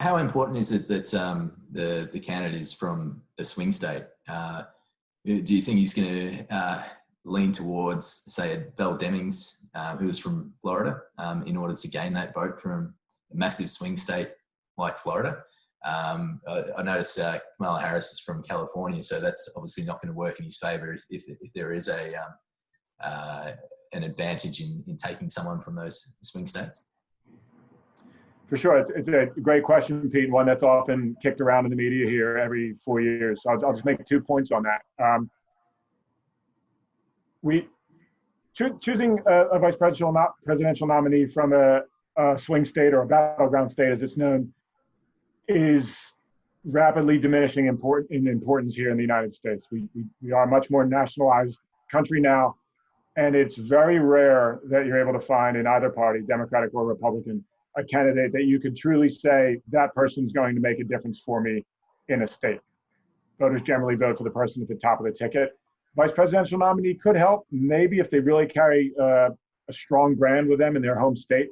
How important is it that the candidate is from a swing state? Do you think he's going to lean towards, say, Val Demings, who was from Florida, in order to gain that vote from a massive swing state like Florida? I noticed Kamala Harris is from California, so that's obviously not going to work in his favour if there is an advantage in taking someone from those swing states. For sure. It's a great question, Pete, one that's often kicked around in the media here every 4 years. So I'll just make 2 points on that. Choosing a vice presidential nominee from a swing state, or a battleground state as it's known, is rapidly diminishing in importance here in the United States. We are a much more nationalized country now, and it's very rare that you're able to find in either party, Democratic or Republican, a candidate that you could truly say that person's going to make a difference for me in a state. Voters generally vote for the person at the top of the ticket. Vice presidential nominee could help, maybe if they really carry a strong brand with them in their home state,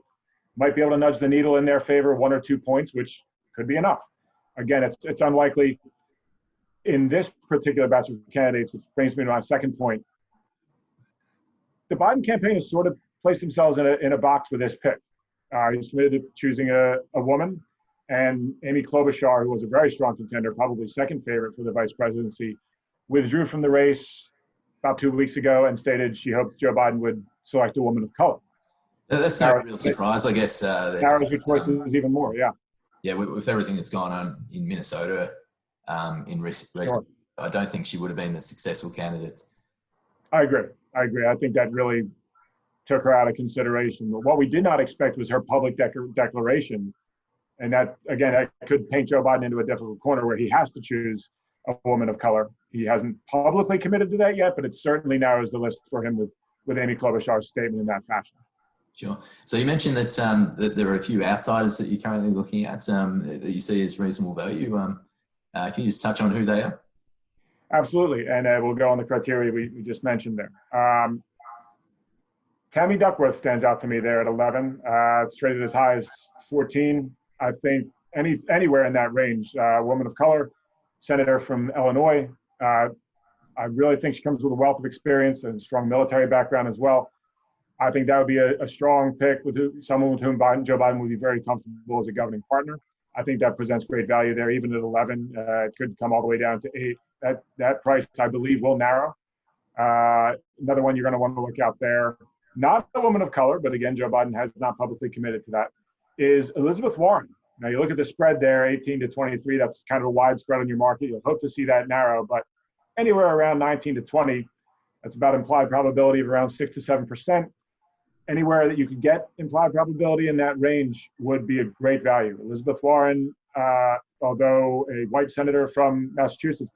might be able to nudge the needle in their favor 1 or 2 points, which could be enough. Again, it's unlikely in this particular batch of candidates, which brings me to my second point. The Biden campaign has sort of placed themselves in a box with this pick. He's committed to choosing a woman, and Amy Klobuchar, who was a very strong contender, probably second favorite for the vice presidency, withdrew from the race about 2 weeks ago and stated she hoped Joe Biden would select a woman of color. That's no real surprise, I guess. Narrows the choices even more, yeah. Yeah, with everything that's gone on in Minnesota in recent, Sure. I don't think she would have been the successful candidate. I agree. I think that really took her out of consideration. But what we did not expect was her public declaration. And that, again, that could paint Joe Biden into a difficult corner where he has to choose a woman of color. He hasn't publicly committed to that yet, but it certainly narrows the list for him with Amy Klobuchar's statement in that fashion. Sure. So you mentioned that that there are a few outsiders that you're currently looking at that you see as reasonable value. Can you just touch on who they are? Absolutely, and we'll go on the criteria we just mentioned there. Tammy Duckworth stands out to me there at 11. It's traded as high as 14. I think anywhere in that range. Woman of color, senator from Illinois. I really think she comes with a wealth of experience and strong military background as well. I think that would be a strong pick with someone with whom Joe Biden would be very comfortable as a governing partner. I think that presents great value there, even at 11. It could come all the way down to 8. That price, I believe, will narrow. Another one you're going to want to look out there, not a woman of color, but again, Joe Biden has not publicly committed to that, is Elizabeth Warren. Now, you look at the spread there, 18 to 23, that's kind of a wide spread on your market. You'll hope to see that narrow, but anywhere around 19 to 20, that's about implied probability of around 6 to 7%. Anywhere that you could get implied probability in that range would be a great value. Elizabeth Warren, although a white senator from Massachusetts,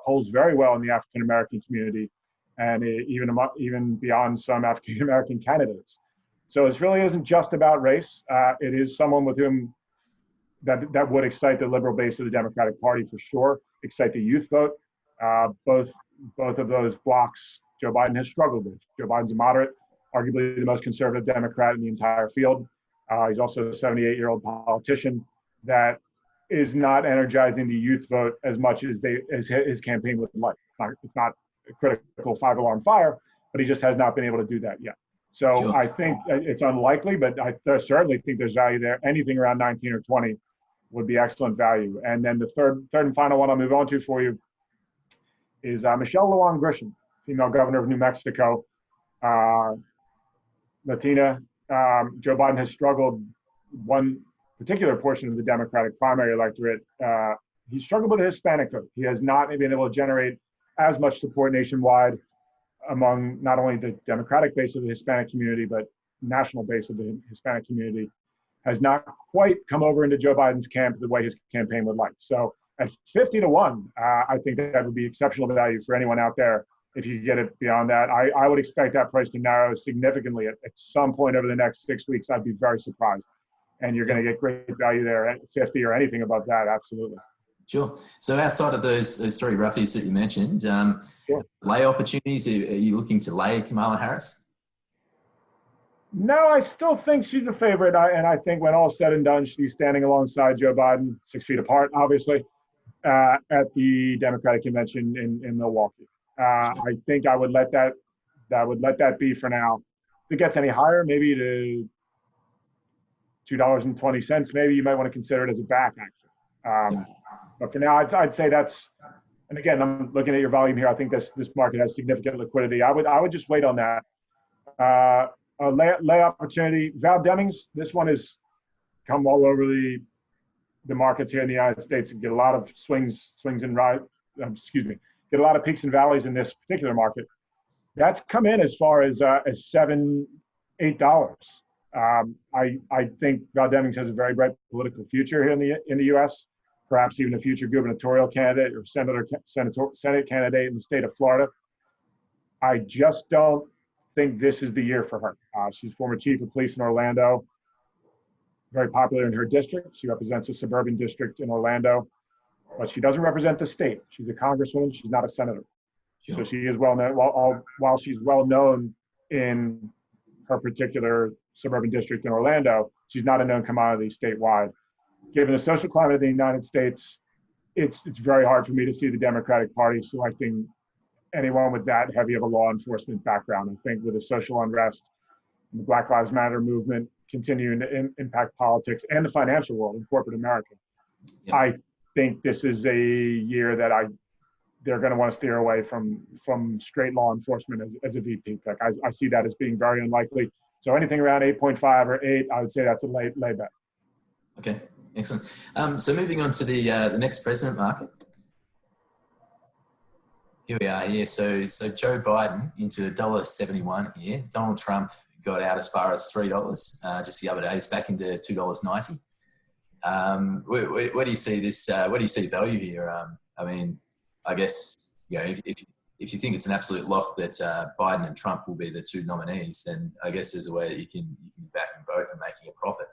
polls very well in the African-American community and even beyond some African-American candidates. So this really isn't just about race. It is someone with whom that would excite the liberal base of the Democratic Party for sure, excite the youth vote. Both of those blocks Joe Biden has struggled with. Joe Biden's a moderate, arguably the most conservative Democrat in the entire field. He's also a 78-year-old politician that is not energizing the youth vote as much as his campaign would like. It's not a critical five-alarm fire, but he just has not been able to do that yet. So sure. I think it's unlikely, but I certainly think there's value there. Anything around 19 or 20 would be excellent value. And then the third and final one I'll move on to for you is Michelle Lujan Grisham, female governor of New Mexico. Latina. Joe Biden has struggled one particular portion of the Democratic primary electorate. He struggled with the Hispanic vote. He has not been able to generate as much support nationwide among not only the Democratic base of the Hispanic community, but national base of the Hispanic community, has not quite come over into Joe Biden's camp the way his campaign would like. So at 50 to 1, I think that would be exceptional value for anyone out there. If you get it beyond that, I would expect that price to narrow significantly at some point over the next 6 weeks. I'd be very surprised. And you're going to get great value there at 50 or anything above that, absolutely. Sure. So outside of those three roughies that you mentioned, sure. Lay opportunities, are you looking to lay Kamala Harris? No, I still think she's a favorite. And I think when all's said and done, she's standing alongside Joe Biden, 6 feet apart, obviously, at the Democratic convention in Milwaukee. I think I would let that be for now. If it gets any higher, maybe to $2.20, maybe you might want to consider it as a back action. Yeah. But for now, I'd say that's. And again, I'm looking at your volume here. I think this market has significant liquidity. I would just wait on that. A lay opportunity. Val Demings. This one has come all over the markets here in the United States and get a lot of swings and rise. Get a lot of peaks and valleys in this particular market. That's come in as far as $7, $8. I think Val Demings has a very bright political future here in the U.S. Perhaps even a future gubernatorial candidate or Senate candidate in the state of Florida. I just don't think this is the year for her. She's former chief of police in Orlando, very popular in her district. She represents a suburban district in Orlando, but she doesn't represent the state. She's a congresswoman. She's not a senator. Sure. So she is well known. While she's well known in her particular suburban district in Orlando, she's not a known commodity statewide. Given the social climate of the United States, it's very hard for me to see the Democratic Party selecting anyone with that heavy of a law enforcement background. I think with the social unrest and the Black Lives Matter movement continuing to impact politics and the financial world in corporate America, Yeah. I think this is a year that they're going to want to steer away from straight law enforcement as a VP pick. I see that as being very unlikely. So anything around 8.5 or 8, I would say that's a lay bet. Okay, excellent. So moving on to the next president market. Here we are here. So Joe Biden into $1.71 here. Donald Trump got out as far as $3 just the other day. It's back into $2.90. Where do you see this? Where do you see value here? I mean, I guess, you know, if you think it's an absolute lock that Biden and Trump will be the two nominees, then I guess there's a way that you can be backing both and making a profit.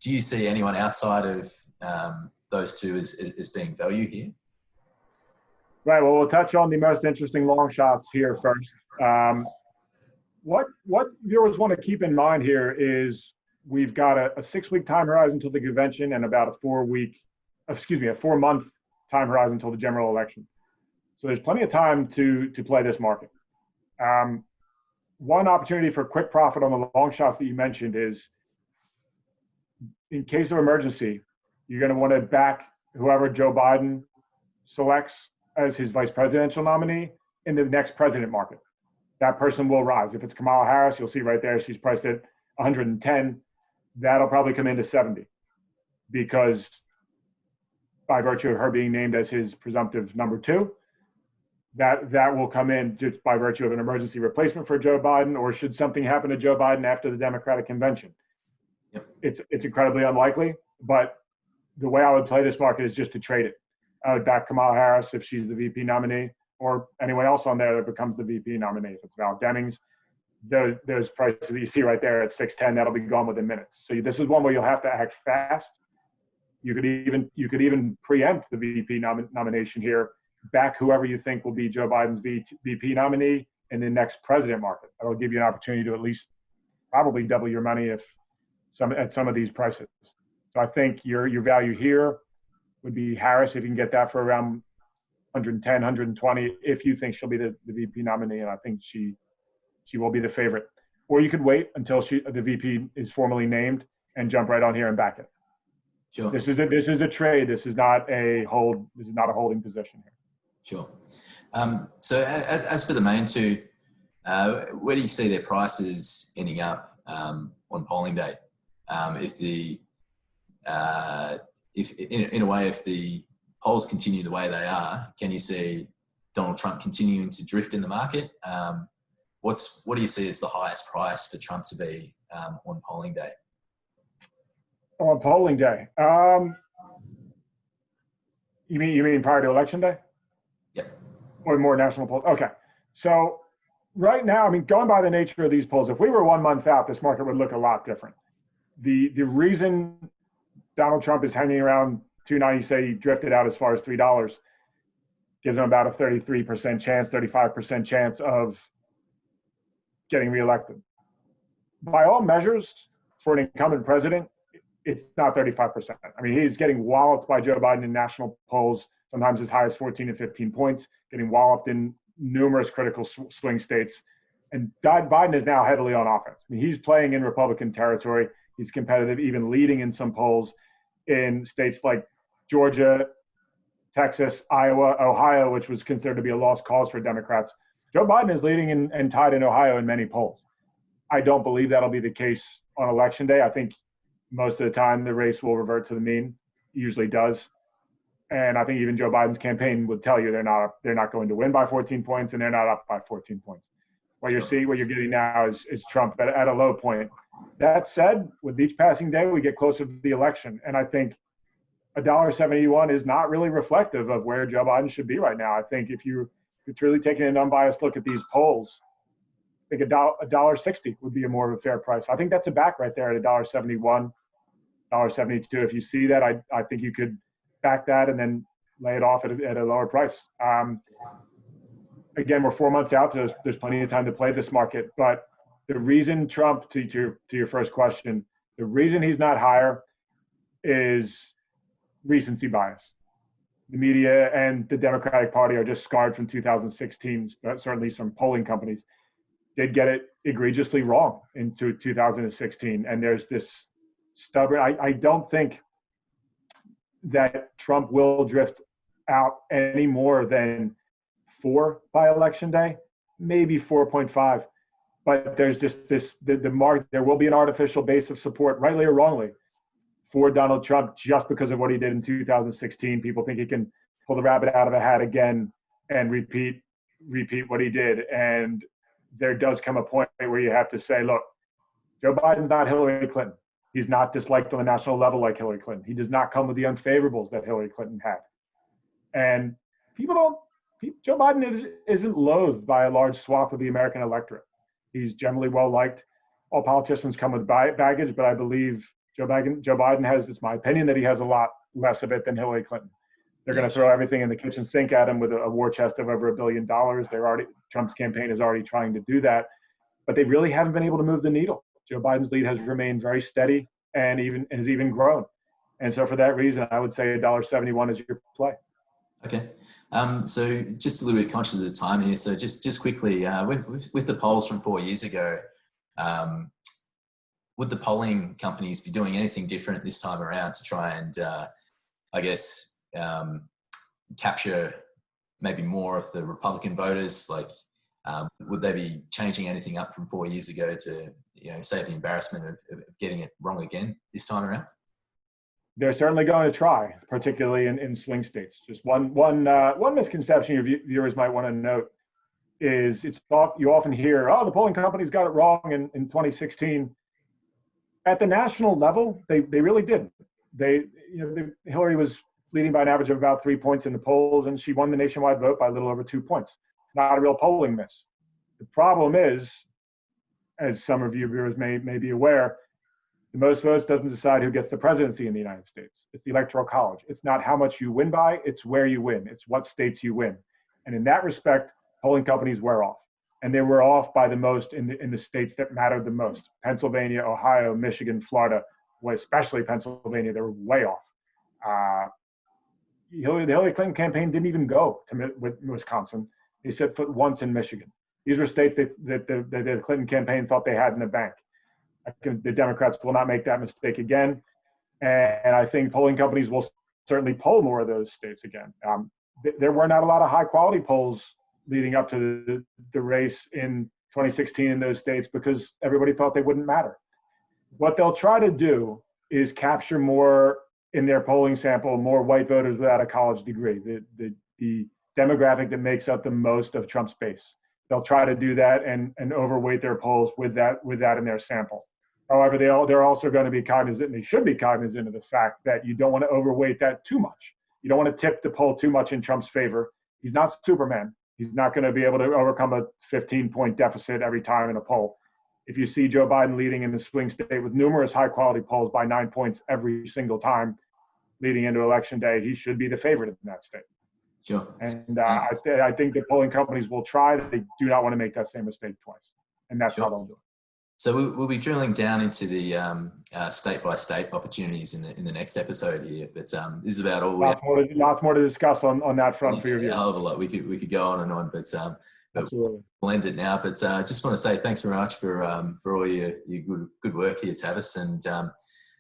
Do you see anyone outside of those two as being value here? Right. Well, we'll touch on the most interesting long shots here first. What viewers want to keep in mind here is we've got a 6-week time horizon until the convention and about a 4-month time horizon until the general election. So there's plenty of time to play this market. One opportunity for quick profit on the long shots that you mentioned is, in case of emergency, you're going to want to back whoever Joe Biden selects as his vice presidential nominee in the next president market. That person will rise. If it's Kamala Harris, you'll see right there, she's priced at 110. That'll probably come into 70 because by virtue of her being named as his presumptive number 2, that will come in just by virtue of an emergency replacement for Joe Biden, or should something happen to Joe Biden after the Democratic convention. Yep. It's incredibly unlikely, but the way I would play this market is just to trade it. I would back Kamala Harris if she's the VP nominee, or anyone else on there that becomes the VP nominee. If it's Val Demings, those prices that you see right there at 610, that'll be gone within minutes. So this is one where you'll have to act fast. You could even preempt the VP nomination here, back whoever you think will be Joe Biden's VP nominee in the next president market. That'll give you an opportunity to at least probably double your money at some of these prices. So I think your value here would be Harris if you can get that for around 110, 120, if you think she'll be the VP nominee, and I think she will be the favorite. Or you could wait until the VP is formally named and jump right on here and back it. Sure. This is a trade. This is not a hold. This is not a holding position here. Sure. So as for the main two, where do you see their prices ending up on polling day? If in a way, if the polls continue the way they are, can you see Donald Trump continuing to drift in the market? What do you see as the highest price for Trump to be on polling day? On polling day, you mean prior to election day? Yep. Or more national polls? Okay. So right now, I mean, going by the nature of these polls, if we were 1 month out, this market would look a lot different. The reason Donald Trump is hanging around 290, say he drifted out as far as $3, gives him about a 33% chance, 35% chance of getting reelected. by all measures, for an incumbent president, it's not 35%. I mean, he's getting walloped by Joe Biden in national polls, sometimes as high as 14 and 15 points, getting walloped in numerous critical swing states. And Biden is now heavily on offense. I mean, he's playing in Republican territory. He's competitive, even leading in some polls in states like Georgia, Texas, Iowa, Ohio, which was considered to be a lost cause for Democrats. Joe Biden is leading and tied in Ohio in many polls. I don't believe that'll be the case on Election Day. I think most of the time the race will revert to the mean. It usually does. And I think even Joe Biden's campaign would tell you they're not going to win by 14 points, and they're not up by 14 points. What you're getting now is Trump at a low point. That said, with each passing day, we get closer to the election. And I think $1.71 is not really reflective of where Joe Biden should be right now. I think if you're truly taking an unbiased look at these polls, I think $1.60 would be a more of a fair price. I think that's a back right there at $1.71, $1.72. If you see that, I think you could back that and then lay it off at a lower price. Again, we're 4 months out, so there's plenty of time to play this market. But the reason Trump, to your first question, the reason he's not higher is recency bias. The media and the Democratic Party are just scarred from 2016, certainly some polling companies did get it egregiously wrong in 2016. And there's this stubborn, I don't think that Trump will drift out any more than 4 by Election Day, maybe 4.5. But there's just there will be an artificial base of support, rightly or wrongly, for Donald Trump just because of what he did in 2016. People think he can pull the rabbit out of a hat again and repeat what he did. And there does come a point where you have to say, look, Joe Biden's not Hillary Clinton. He's not disliked on the national level like Hillary Clinton. He does not come with the unfavorables that Hillary Clinton had. And Joe Biden isn't loathed by a large swath of the American electorate. He's generally well liked. All politicians come with baggage, but I believe Joe Biden has, it's my opinion, that he has a lot less of it than Hillary Clinton. They're going to throw everything in the kitchen sink at him with a war chest of over $1 billion. Trump's campaign is already trying to do that, but they really haven't been able to move the needle. Joe Biden's lead has remained very steady and has even grown. And so for that reason, I would say $1.71 is your play. Okay. So just a little bit conscious of time here. So just quickly, with the polls from 4 years ago, would the polling companies be doing anything different this time around to try and, capture maybe more of the Republican voters? Like, would they be changing anything up from 4 years ago to, save the embarrassment of getting it wrong again this time around? They're certainly going to try, particularly in swing states. Just one misconception your viewers might want to note is you often hear, the polling companies got it wrong in 2016. At the national level, they really didn't. Hillary was leading by an average of about 3 points in the polls, and she won the nationwide vote by a little over 2 points. Not a real polling miss. The problem is, as some of you viewers may be aware, the most votes doesn't decide who gets the presidency in the United States. It's the Electoral College. It's not how much you win by, it's where you win. It's what states you win. And in that respect, polling companies wear off. And they were off by the most in the states that mattered the most. Pennsylvania, Ohio, Michigan, Florida, especially Pennsylvania, they were way off. The Hillary Clinton campaign didn't even go to Wisconsin. They set foot once in Michigan. These were states that the Clinton campaign thought they had in the bank. The Democrats will not make that mistake again. And I think polling companies will certainly poll more of those states again. There were not a lot of high quality polls leading up to the race in 2016 in those states because everybody thought they wouldn't matter. What they'll try to do is capture more in their polling sample, more white voters without a college degree, the demographic that makes up the most of Trump's base. They'll try to do that and overweight their polls with that in their sample. However, they're also going to be cognizant, and they should be cognizant of the fact that you don't want to overweight that too much. You don't want to tip the poll too much in Trump's favor. He's not Superman. He's not going to be able to overcome a 15-point deficit every time in a poll. If you see Joe Biden leading in the swing state with numerous high-quality polls by 9 points every single time leading into Election Day, he should be the favorite in that state. Sure. And I think the polling companies will try. They do not want to make that same mistake twice. And that's how they'll do it. So we'll be drilling down into the state by state opportunities in the next episode here. But this is about all we have. Lots more to discuss on that front for your A viewers. hell of a lot. We could go on and on, but Absolutely. we'll end it now. But just want to say thanks very much for all your good work here, Tavis,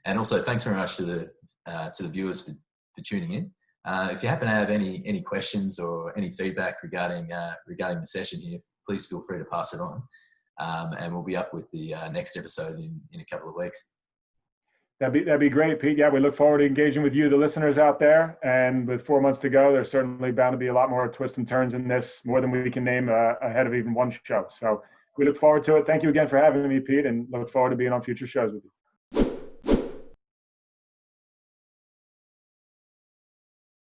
and also thanks very much to the viewers for tuning in. If you happen to have any questions or any feedback regarding the session here, please feel free to pass it on. And we'll be up with the next episode in a couple of weeks. That'd be great, Pete. Yeah, we look forward to engaging with you, the listeners out there. And with 4 months to go, there's certainly bound to be a lot more twists and turns in this, more than we can name ahead of even one show. So we look forward to it. Thank you again for having me, Pete, and look forward to being on future shows with you.